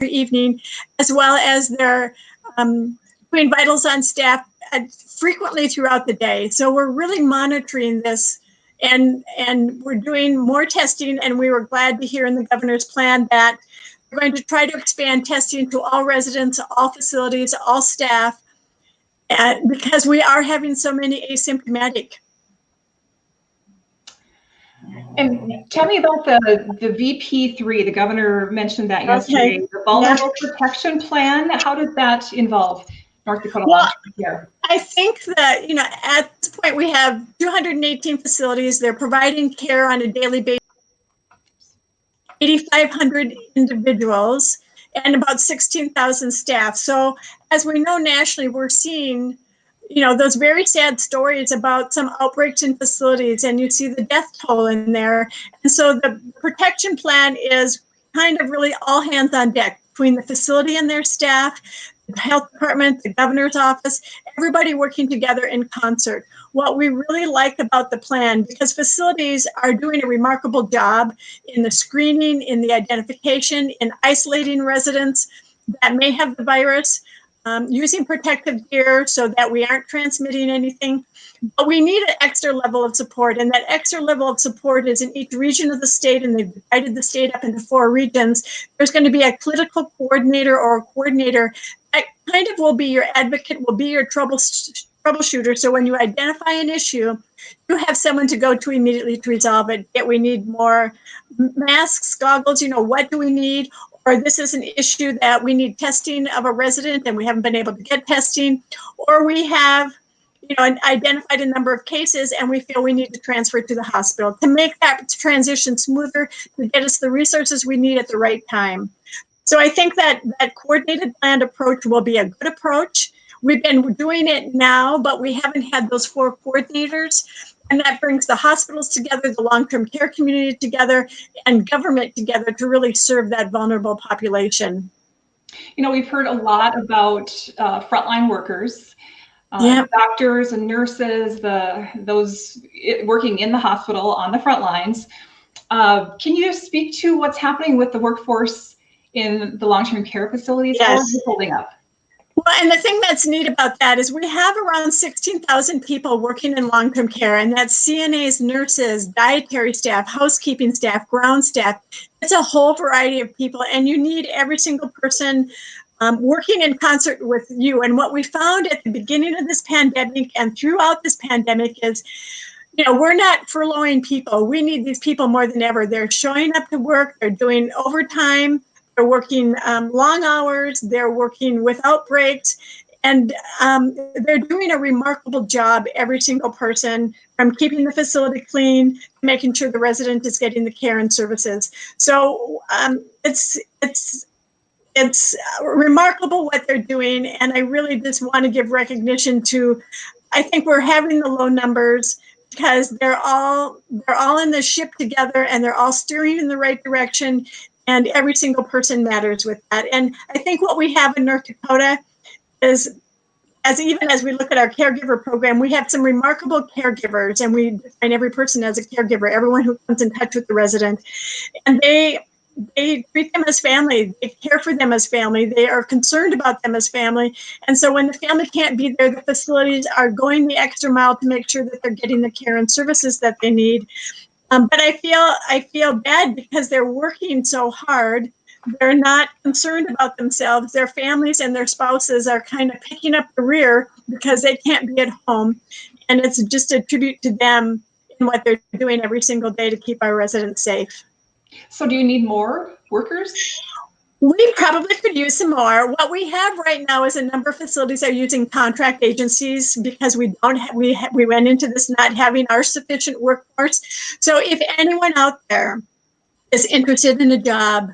every evening, as well as they're doing vitals on staff frequently throughout the day. So we're really monitoring this, and we're doing more testing, and we were glad to hear in the governor's plan that we're going to try to expand testing to all residents, all facilities, all staff, because we are having so many asymptomatic. And tell me about the VP3. The governor mentioned that yesterday. Okay. The Vulnerable Protection Plan. How does that involve North Dakota long-term care? I think that, at this point we have 218 facilities. They're providing care on a daily basis, 8,500 individuals, and about 16,000 staff. So as we know nationally, we're seeing those very sad stories about some outbreaks in facilities, and you see the death toll in there. And so the protection plan is kind of really all hands on deck between the facility and their staff, the health department, the governor's office, everybody working together in concert. What we really like about the plan, because facilities are doing a remarkable job in the screening, in the identification, in isolating residents that may have the virus, using protective gear so that we aren't transmitting anything. But we need an extra level of support, and that extra level of support is in each region of the state, and they've divided the state up into 4 regions. There's going to be a clinical coordinator or a coordinator that kind of will be your advocate, will be your troubleshooter. So when you identify an issue, you have someone to go to immediately to resolve it. Yet we need more masks, goggles, what do we need? Or this is an issue that we need testing of a resident and we haven't been able to get testing, or we have identified a number of cases and we feel we need to transfer to the hospital to make that transition smoother, to get us the resources we need at the right time. So I think that coordinated planned approach will be a good approach. We've been doing it now, but we haven't had those 4 coordinators. And that brings the hospitals together, the long-term care community together, and government together to really serve that vulnerable population. We've heard a lot about frontline workers, doctors and nurses, those working in the hospital on the front lines. Can you speak to what's happening with the workforce in the long-term care facilities? Yes. How are they holding up? Well, and the thing that's neat about that is we have around 16,000 people working in long-term care, and that's CNAs, nurses, dietary staff, housekeeping staff, ground staff. It's a whole variety of people, and you need every single person working in concert with you. And what we found at the beginning of this pandemic and throughout this pandemic is, we're not furloughing people. We need these people more than ever. They're showing up to work. They're doing overtime. They're working long hours, they're working without breaks, and they're doing a remarkable job, every single person, from keeping the facility clean, making sure the resident is getting the care and services. So it's remarkable what they're doing, and I really just want to give recognition to, I think we're having the low numbers because they're all in the ship together, and they're all steering in the right direction. And every single person matters with that. And I think what we have in North Dakota is, even as we look at our caregiver program, we have some remarkable caregivers, and we define every person as a caregiver, everyone who comes in touch with the resident. And they treat them as family. They care for them as family. They are concerned about them as family. And so when the family can't be there, the facilities are going the extra mile to make sure that they're getting the care and services that they need. But I feel bad because they're working so hard. They're not concerned about themselves. Their families and their spouses are kind of picking up the rear because they can't be at home. And it's just a tribute to them in what they're doing every single day to keep our residents safe. So do you need more workers? We probably could use some more. What we have right now is a number of facilities are using contract agencies because we went into this not having our sufficient workforce. So if anyone out there is interested in a job,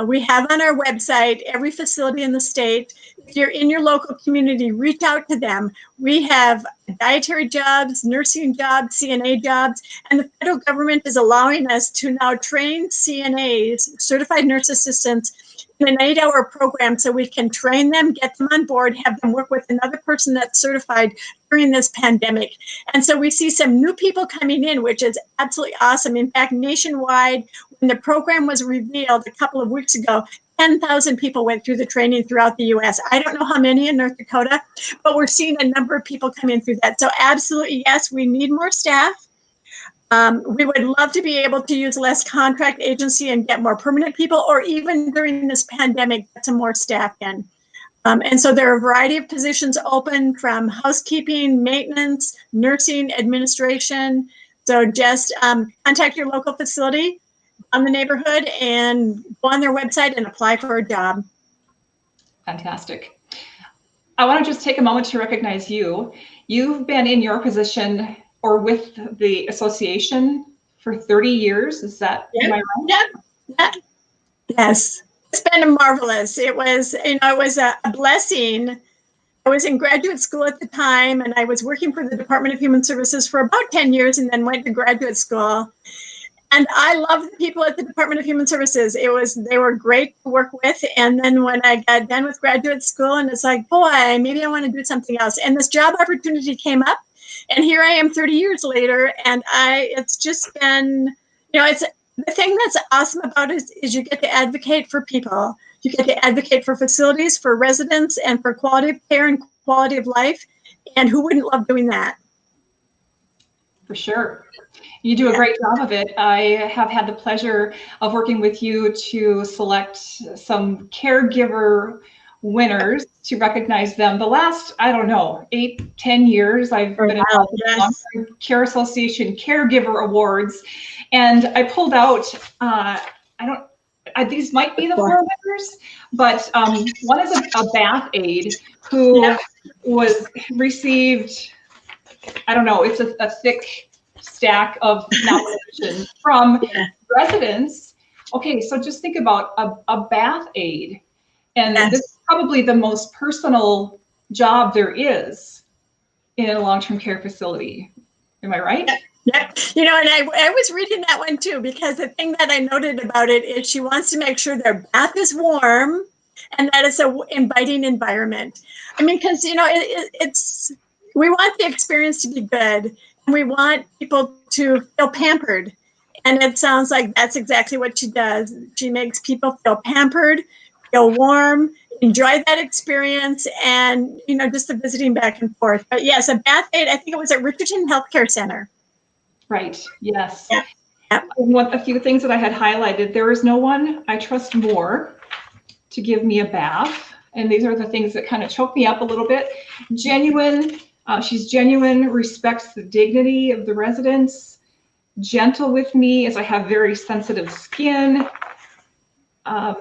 we have on our website every facility in the state. If you're in your local community, reach out to them. We have dietary jobs, nursing jobs, CNA jobs, and the federal government is allowing us to now train CNAs, certified nurse assistants, in an 8-hour program so we can train them, get them on board, have them work with another person that's certified during this pandemic. And so we see some new people coming in, which is absolutely awesome. In fact, nationwide, when the program was revealed a couple of weeks ago, 10,000 people went through the training throughout the U.S. I don't know how many in North Dakota, but we're seeing a number of people come in through that. So absolutely, yes, we need more staff. We would love to be able to use less contract agency and get more permanent people, or even during this pandemic, get some more staff in. And so there are a variety of positions open, from housekeeping, maintenance, nursing, administration. So just contact your local facility on the neighborhood and go on their website and apply for a job. Fantastic. I want to just take a moment to recognize you. You've been in your position or with the association for 30 years. Is that, am I right? Yeah. Yes. It's been marvelous. It was, it was a blessing. I was in graduate school at the time, and I was working for the Department of Human Services for about 10 years and then went to graduate school. And I love the people at the Department of Human Services. They were great to work with. And then when I got done with graduate school, and it's like, boy, maybe I want to do something else. And this job opportunity came up, and here I am 30 years later. And it's just been, it's the thing that's awesome about it is you get to advocate for people. You get to advocate for facilities, for residents, and for quality of care and quality of life. And who wouldn't love doing that? For sure. You do a great job of it. I have had the pleasure of working with you to select some caregiver winners to recognize them. The last, I don't know, 8-10 years, I've been involved in the Long-Term Care Association Caregiver Awards. And I pulled out, these might be the 4 winners, but one is a bath aide who received, I don't know, it's a thick stack of nominations from residents. Okay, so just think about a bath aide, and this is probably the most personal job there is in a long-term care facility. Am I right? Yeah. And I was reading that one too, because the thing that I noted about it is she wants to make sure their bath is warm and that it's an inviting environment. I mean, because, it's, we want the experience to be good, and we want people to feel pampered. And it sounds like that's exactly what she does. She makes people feel pampered, feel warm, enjoy that experience, and, just the visiting back and forth. But yes, a bath aide, I think it was at Richardson Healthcare Center. Right, yes. Yeah. A few things that I had highlighted, there is no one I trust more to give me a bath. And these are the things that kind of choke me up a little bit. Genuine, she's genuine, respects the dignity of the residents, gentle with me as I have very sensitive skin,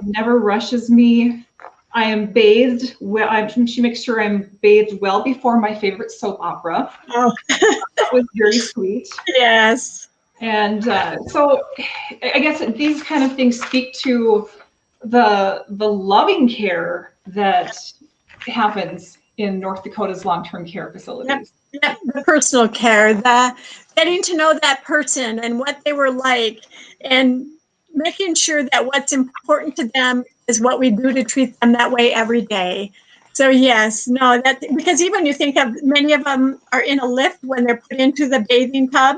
never rushes me. I am bathed well. She makes sure I'm bathed well before my favorite soap opera. Oh. That was very sweet. Yes. And so I guess these kind of things speak to the loving care that happens in North Dakota's long-term care facilities. Yep. The personal care, the getting to know that person and what they were like, and making sure that what's important to them is what we do to treat them that way every day. So yes, no, that, because even you think of many of them are in a lift when they're put into the bathing tub,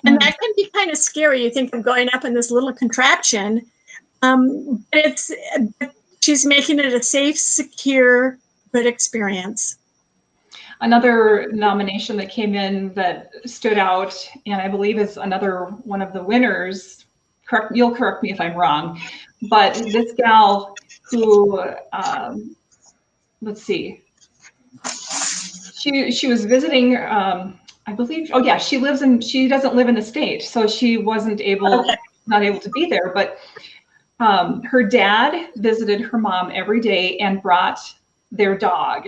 and that can be kind of scary. You think of going up in this little contraption, but she's making it a safe, secure, good experience. Another nomination that came in that stood out, and I believe is another one of the winners, you'll correct me if I'm wrong, but this gal who, let's see, she was visiting, I believe, she doesn't live in the state, so she wasn't not able to be there, but her dad visited her mom every day and brought their dog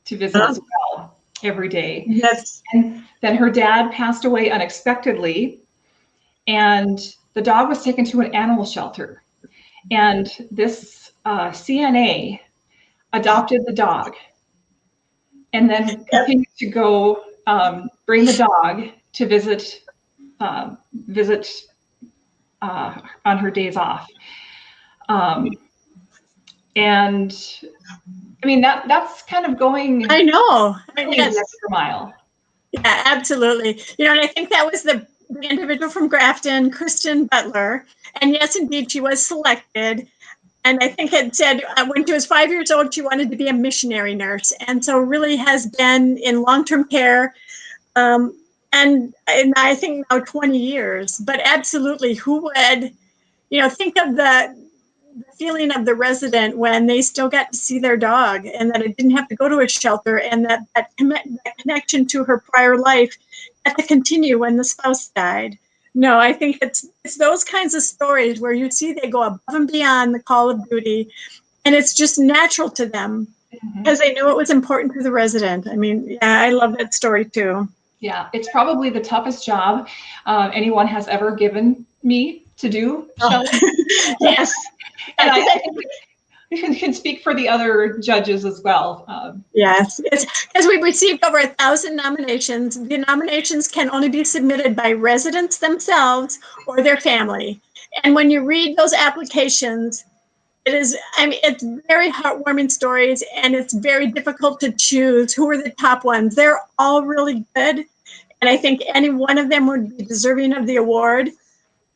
to visit as well every day. Yes. And then her dad passed away unexpectedly, and the dog was taken to an animal shelter. And this CNA adopted the dog, and then continued to go bring the dog to visit on her days off. And I mean, that's kind of going. I know. Yes. An extra mile. Yeah, absolutely. And I think that was the individual from Grafton, Kristen Butler. And yes, indeed, she was selected. And I think it said when she was 5 years old, she wanted to be a missionary nurse. And so really has been in long-term care. Um, and I think now 20 years, but absolutely, who would, think of the feeling of the resident when they still got to see their dog and that it didn't have to go to a shelter, and that connection to her prior life got to continue when the spouse died. No, I think it's those kinds of stories where you see they go above and beyond the call of duty, and it's just natural to them because they knew it was important to the resident. I mean, yeah, I love that story too. Yeah, it's probably the toughest job anyone has ever given me to do, Shelly. Yes. And I think you can speak for the other judges as well. Yes, because we've received over 1,000 nominations. The nominations can only be submitted by residents themselves or their family. And when you read those applications, it's very heartwarming stories, and it's very difficult to choose who are the top ones. They're all really good, and I think any one of them would be deserving of the award.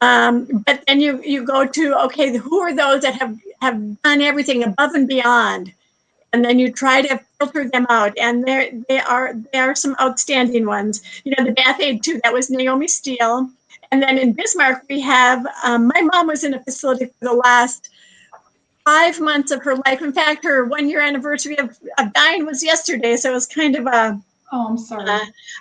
But then you go to, okay, who are those that have done everything above and beyond? And then you try to filter them out, and there are some outstanding ones. The Bath Aid too. That was Naomi Steele. And then in Bismarck, we have my mom was in a facility for the last 5 months of her life. In fact, her 1-year anniversary of dying was yesterday, so it was kind of I'm sorry.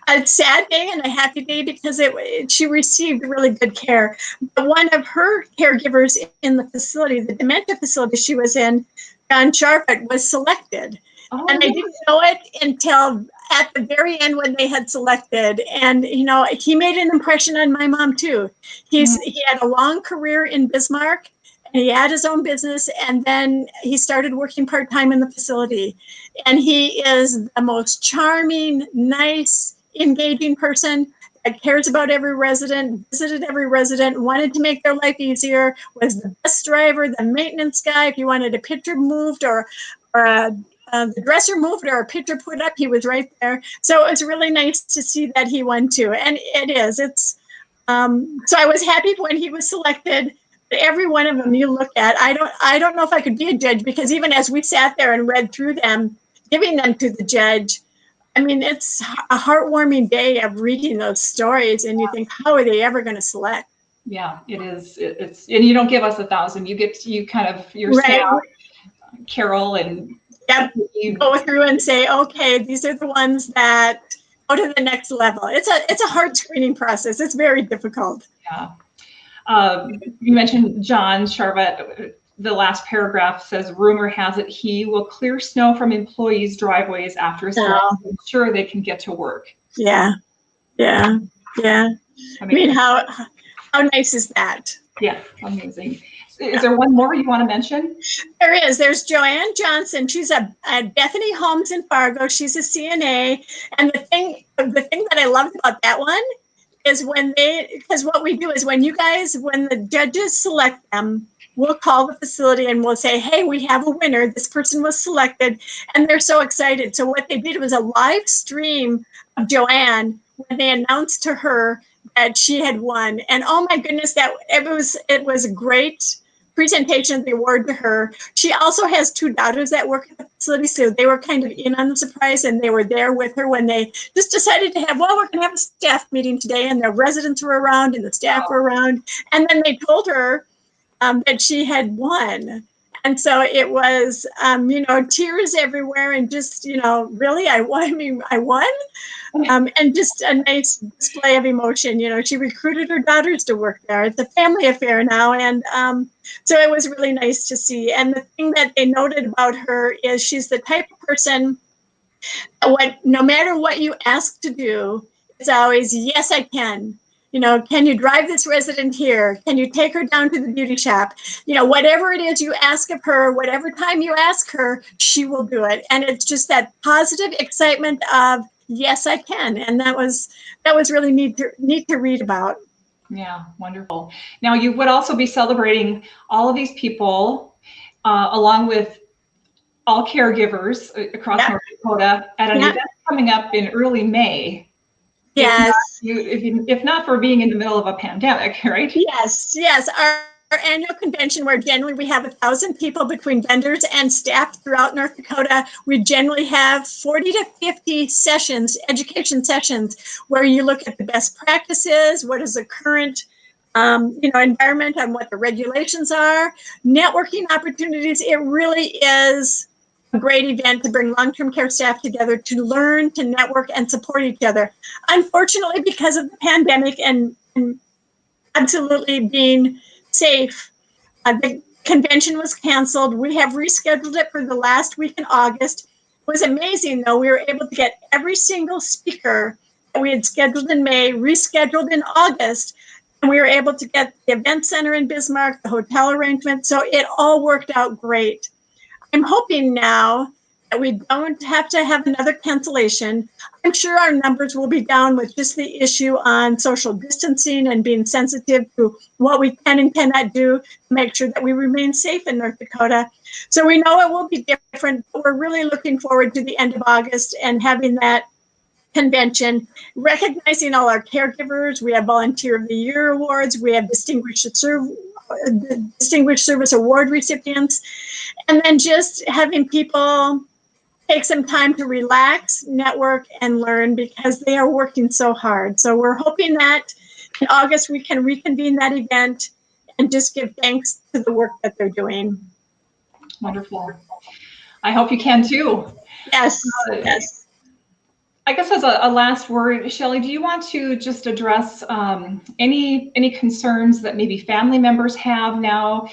A sad day and a happy day because she received really good care. But one of her caregivers in the facility, the dementia facility she was in, John Sharpett, was selected. And I didn't know it until at the very end when they had selected. And, he made an impression on my mom, too. He had a long career in Bismarck, and he had his own business. And then he started working part-time in the facility. And he is the most charming, nice, engaging person that cares about every resident, visited every resident, wanted to make their life easier, was the bus driver, the maintenance guy. If you wanted a picture moved or the dresser moved or a picture put up, he was right there. So it was really nice to see that he won too. And it's so I was happy when he was selected. Every one of them you look at, I don't know if I could be a judge, because even as we sat there and read through them, giving them to the judge, I mean, it's a heartwarming day of reading those stories, and you think, how are they ever going to select? Yeah, it is. It's and you don't give us 1,000. You kind of your staff, Carol, and you go through and say, okay, these are the ones that go to the next level. It's a hard screening process. It's very difficult. Yeah. You mentioned John Sharpett. The last paragraph says, rumor has it he will clear snow from employees' driveways after a storm to ensure they can get to work. Yeah. I mean, how nice is that? Yeah, amazing. Is there one more you want to mention? There is. There's Joanne Johnson. She's at Bethany Homes in Fargo. She's a CNA. And the thing that I loved about that one is because what we do is when the judges select them, we'll call the facility and we'll say, hey, we have a winner. This person was selected. And they're so excited. So what they did was a live stream of Joanne when they announced to her that she had won. And oh my goodness, it was a great presentation of the award to her. She also has 2 daughters that work at the facility, so they were kind of in on the surprise, and they were there with her when they just decided to we're going to have a staff meeting today, and the residents were around and the staff were around, and then they told her that she had won. And so it was, tears everywhere, and just, really, I won. And just a nice display of emotion. She recruited her daughters to work there. It's a family affair now. And so it was really nice to see. And the thing that they noted about her is she's the type of person that no matter what you ask to do, it's always, yes, I can. Can you drive this resident here? Can you take her down to the beauty shop? Whatever it is you ask of her, whatever time you ask her, she will do it. And it's just that positive excitement of, yes, I can. And that was really neat to read about. Yeah, wonderful. Now you would also be celebrating all of these people along with all caregivers across North Dakota at an event coming up in early May. Yes. If not for being in the middle of a pandemic, right? Yes. our annual convention, where generally we have 1,000 people between vendors and staff throughout North Dakota, we generally have 40 to 50 sessions, education sessions, where you look at the best practices, what is the current environment, and what the regulations are, networking opportunities. It really is a great event to bring long-term care staff together to learn, to network, and support each other. Unfortunately, because of the pandemic and absolutely being safe, the convention was canceled. We have rescheduled it for the last week in August. It was amazing, though. We were able to get every single speaker that we had scheduled in May rescheduled in August. And we were able to get the event center in Bismarck, the hotel arrangement. So it all worked out great. I'm hoping now that we don't have to have another cancellation. I'm sure our numbers will be down with just the issue on social distancing and being sensitive to what we can and cannot do to make sure that we remain safe in North Dakota. So we know it will be different, but we're really looking forward to the end of August and having that convention, recognizing all our caregivers. We have Volunteer of the Year awards. We have Distinguished Service Award recipients. And then just having people take some time to relax, network, and learn, because they are working so hard. So we're hoping that in August we can reconvene that event and just give thanks to the work that they're doing. Wonderful. I hope you can too. Yes, yes. I guess as a last word, Shelly, do you want to just address any concerns that maybe family members have now?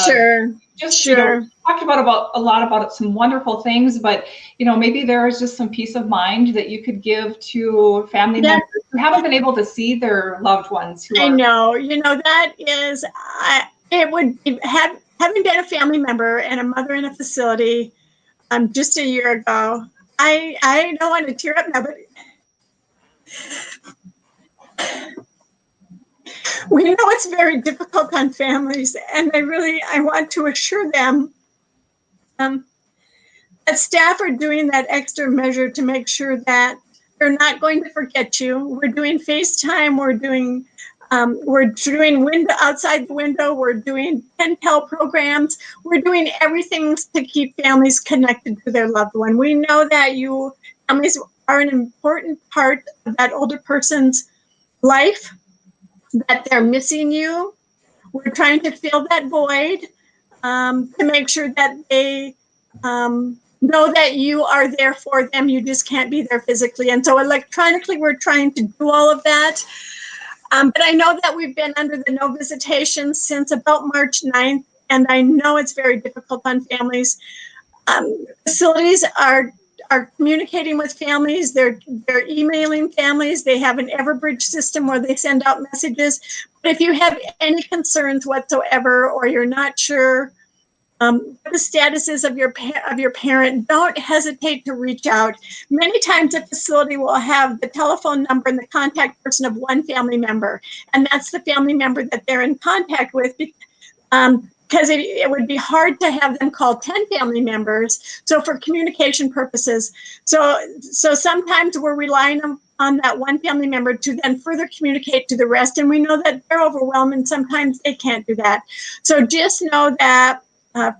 Sure. Sure. Talked about a lot about some wonderful things, but maybe there is just some peace of mind that you could give to family members who haven't been able to see their loved ones. I know, that is, it would be, having been a family member and a mother in a facility just a year ago. I don't want to tear up now, but we know it's very difficult on families, and I want to assure them that staff are doing that extra measure to make sure that they're not going to forget you. We're doing FaceTime, we're doing window outside the window, we're doing pen pal programs, we're doing everything to keep families connected to their loved one. We know that families are an important part of that older person's life, that they're missing you. We're trying to fill that void to make sure that they know that you are there for them. You just can't be there physically. And so electronically, we're trying to do all of that. But I know that we've been under the no visitation since about March 9th, and I know it's very difficult on families. Facilities are communicating with families. They're emailing families. They have an Everbridge system where they send out messages. But if you have any concerns whatsoever, or you're not sure what the status is of your parent, don't hesitate to reach out. Many times a facility will have the telephone number and the contact person of one family member, and that's the family member that they're in contact with, because it would be hard to have them call 10 family members. So for communication purposes, so sometimes we're relying on that one family member to then further communicate to the rest, and we know that they're overwhelmed and sometimes they can't do that. So just know that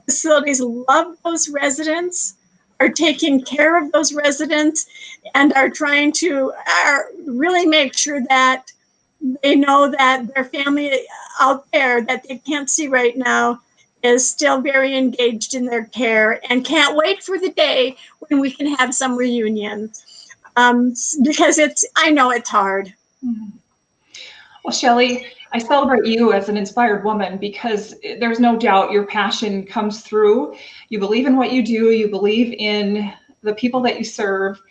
facilities love those residents, are taking care of those residents, and are trying to really make sure that they know that their family out there that they can't see right now is still very engaged in their care, and can't wait for the day when we can have some reunions, because I know it's hard. Mm-hmm. Well, Shelly, I celebrate you as an inspired woman, because there's no doubt your passion comes through. You believe in what you do. You believe in the people that you serve.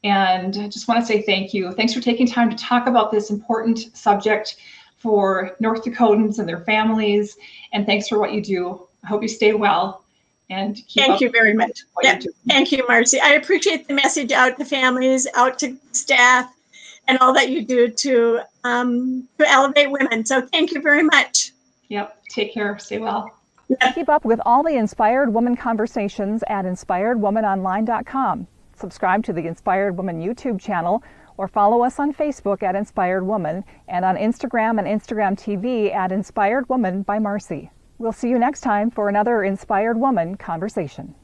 And I just want to say thank you. Thanks for taking time to talk about this important subject for North Dakotans and their families. And thanks for what you do. I hope you stay well. And thank you very much. Thank you, Marcy. I appreciate the message out to families, out to staff, and all that you do to elevate women. So thank you very much. Yep. Take care. Stay well. Yep. Keep up with all the Inspired Woman conversations at inspiredwomanonline.com. Subscribe to the Inspired Woman YouTube channel, or follow us on Facebook at Inspired Woman and on Instagram and Instagram TV at Inspired Woman by Marcy. We'll see you next time for another Inspired Woman conversation.